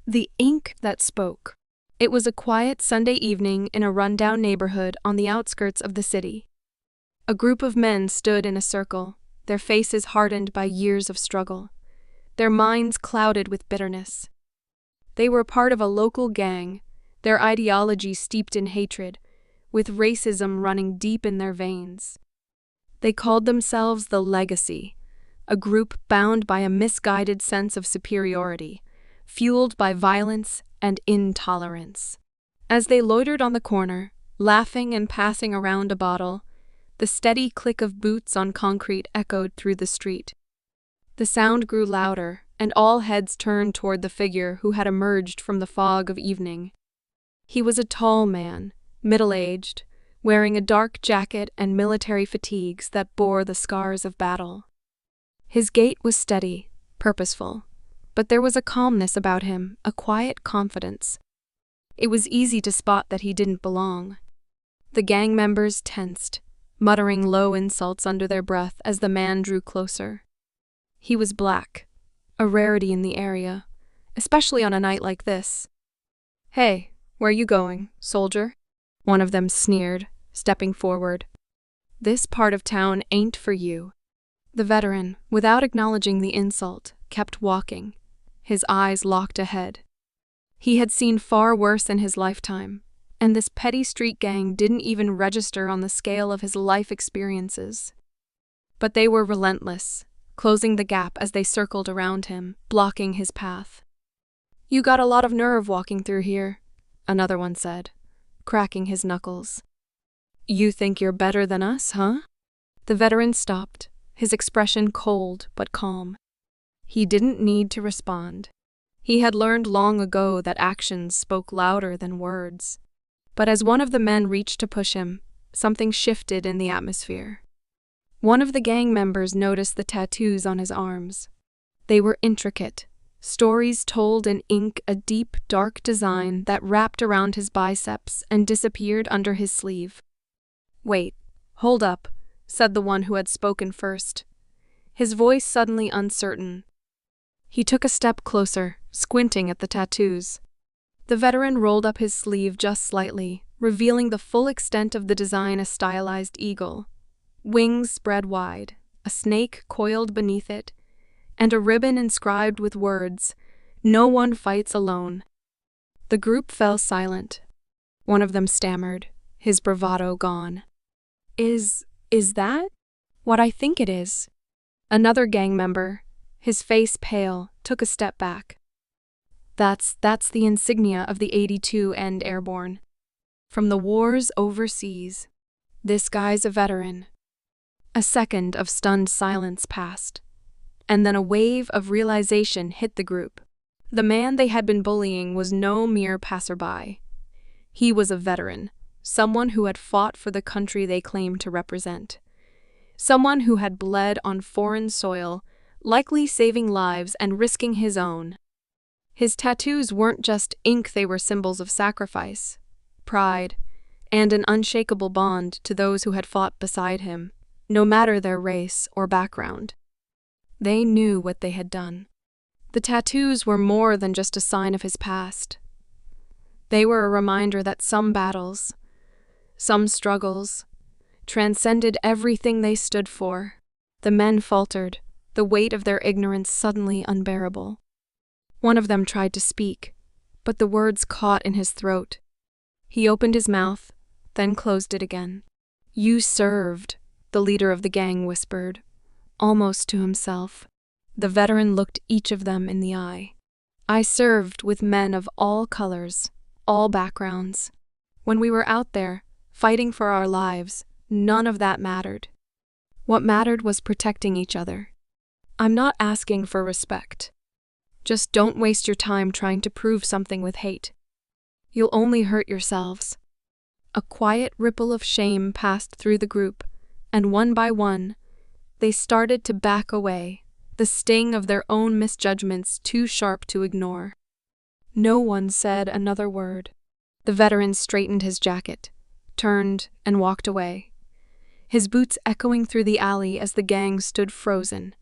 The ink that spoke. It was a quiet Sunday evening in a rundown neighborhood on the outskirts of the city. A group of men stood in a circle, their faces hardened by years of struggle, their minds clouded with bitterness. They were part of a local gang, their ideology steeped in hatred, with racism running deep in their veins. They called themselves the Legacy, a group bound by a misguided sense of superiority, fueled by violence and intolerance. As they loitered on the corner, laughing and passing around a bottle, the steady click of boots on concrete echoed through the street. The sound grew louder, and all heads turned toward the figure who had emerged from the fog of evening. He was a tall man, middle-aged, wearing a dark jacket and military fatigues that bore the scars of battle. His gait was steady, purposeful, but there was a calmness about him, a quiet confidence. It was easy to spot that he didn't belong. The gang members tensed, muttering low insults under their breath as the man drew closer. He was black, a rarity in the area, especially on a night like this. "Hey, where you going, soldier?" one of them sneered, stepping forward. "This part of town ain't for you." The veteran, without acknowledging the insult, kept walking, his eyes locked ahead. He had seen far worse in his lifetime, and this petty street gang didn't even register on the scale of his life experiences. But they were relentless, closing the gap as they circled around him, blocking his path. "You got a lot of nerve walking through here," another one said, cracking his knuckles. "You think you're better than us, huh?" The veteran stopped, his expression cold but calm. He didn't need to respond. He had learned long ago that actions spoke louder than words. But as one of the men reached to push him, something shifted in the atmosphere. One of the gang members noticed the tattoos on his arms. They were intricate, stories told in ink, a deep, dark design that wrapped around his biceps and disappeared under his sleeve. "Wait, hold up," said the one who had spoken first, his voice suddenly uncertain. He took a step closer, squinting at the tattoos. The veteran rolled up his sleeve just slightly, revealing the full extent of the design: a stylized eagle, wings spread wide, a snake coiled beneath it, and a ribbon inscribed with words, "No one fights alone." The group fell silent. One of them stammered, his bravado gone. Is that what I think it is?" Another gang member, his face pale, took a step back. That's the insignia of the 82 End Airborne. From the wars overseas. This guy's a veteran. A second of stunned silence passed, and then a wave of realization hit the group. The man they had been bullying was no mere passerby. He was a veteran, someone who had fought for the country they claimed to represent. Someone who had bled on foreign soil, likely saving lives and risking his own. His tattoos weren't just ink, they were symbols of sacrifice, pride, and an unshakable bond to those who had fought beside him, no matter their race or background. They knew what they had done. The tattoos were more than just a sign of his past. They were a reminder that some battles, some struggles, transcended everything they stood for. The men faltered, the weight of their ignorance suddenly unbearable. One of them tried to speak, but the words caught in his throat. He opened his mouth, then closed it again. "You served," the leader of the gang whispered, almost to himself. The veteran looked each of them in the eye. "I served with men of all colors, all backgrounds. When we were out there, fighting for our lives, none of that mattered. What mattered was protecting each other. I'm not asking for respect. Just don't waste your time trying to prove something with hate. You'll only hurt yourselves." A quiet ripple of shame passed through the group, and one by one, they started to back away, the sting of their own misjudgments too sharp to ignore. No one said another word. The veteran straightened his jacket, turned, and walked away, his boots echoing through the alley as the gang stood frozen,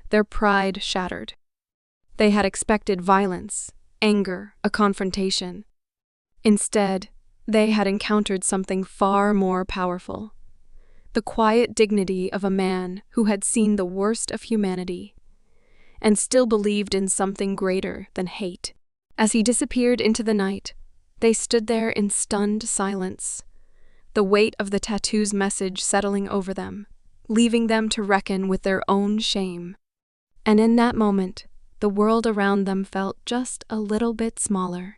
their pride shattered. They had expected violence, anger, a confrontation. Instead, they had encountered something far more powerful. The quiet dignity of a man who had seen the worst of humanity and still believed in something greater than hate. As he disappeared into the night, they stood there in stunned silence, the weight of the tattoo's message settling over them, leaving them to reckon with their own shame. And in that moment, the world around them felt just a little bit smaller.